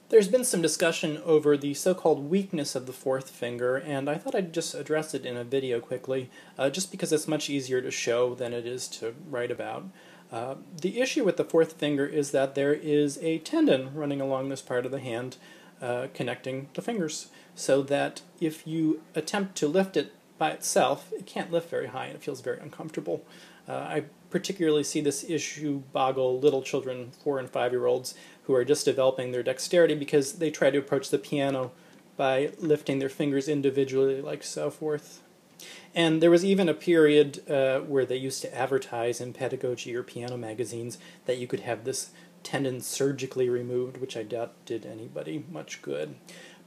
There's been some discussion over the so-called weakness of the fourth finger, and I thought I'd just address it in a video quickly, just because it's much easier to show than it is to write about. The issue with the fourth finger is that there is a tendon running along this part of the hand connecting the fingers, so that if you attempt to lift it by itself, it can't lift very high and it feels very uncomfortable. I particularly see this issue boggle little children, 4 and 5-year-olds, who are just developing their dexterity because they try to approach the piano by lifting their fingers individually like so forth. And there was even a period where they used to advertise in pedagogy or piano magazines that you could have this tendon surgically removed, which I doubt did anybody much good.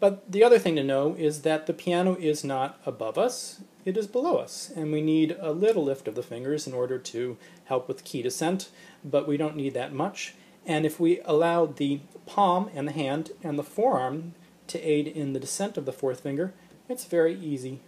But the other thing to know is that the piano is not above us, it is below us, and we need a little lift of the fingers in order to help with key descent, but we don't need that much. And if we allow the palm and the hand and the forearm to aid in the descent of the fourth finger, it's very easy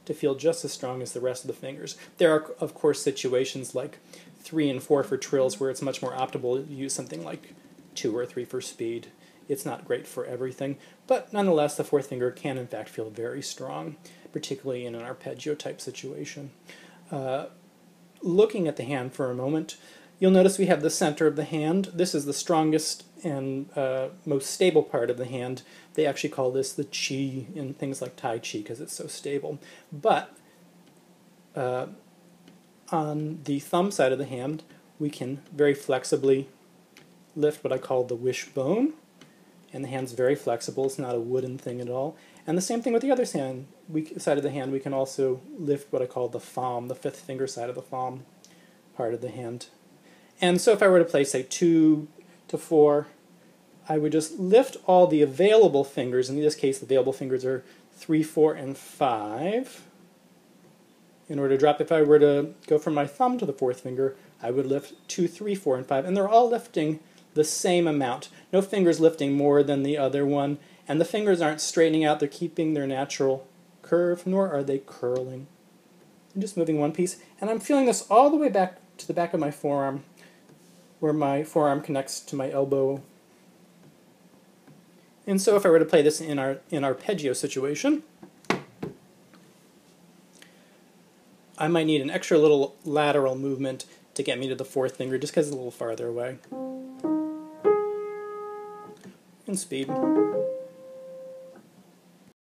to feel just as strong as the rest of the fingers. There are, of course, situations like 3 and 4 for trills where it's much more optimal to use something like 2 or 3 for speed. It's not great for everything, but nonetheless the fourth finger can in fact feel very strong, particularly in an arpeggio type situation. Looking at the hand for a moment, you'll notice we have the center of the hand. This is the strongest and most stable part of the hand. They actually call this the chi in things like Tai Chi because it's so stable. But on the thumb side of the hand, we can very flexibly lift what I call the wishbone. And the hand's very flexible, it's not a wooden thing at all. And the same thing with the other side of the hand, we can also lift what I call the thumb, the fifth finger side of the thumb part of the hand. And so if I were to play, say, 2 to 4, I would just lift all the available fingers. In this case, the available fingers are 3, 4, and 5. In order to drop, if I were to go from my thumb to the fourth finger, I would lift 2, 3, 4, and 5. And they're all lifting the same amount. No finger's lifting more than the other one. And the fingers aren't straightening out. They're keeping their natural curve, nor are they curling. I'm just moving one piece. And I'm feeling this all the way back to the back of my forearm, where my forearm connects to my elbow. And so if I were to play this in our arpeggio situation, I might need an extra little lateral movement to get me to the fourth finger, just because it's a little farther away. And speed.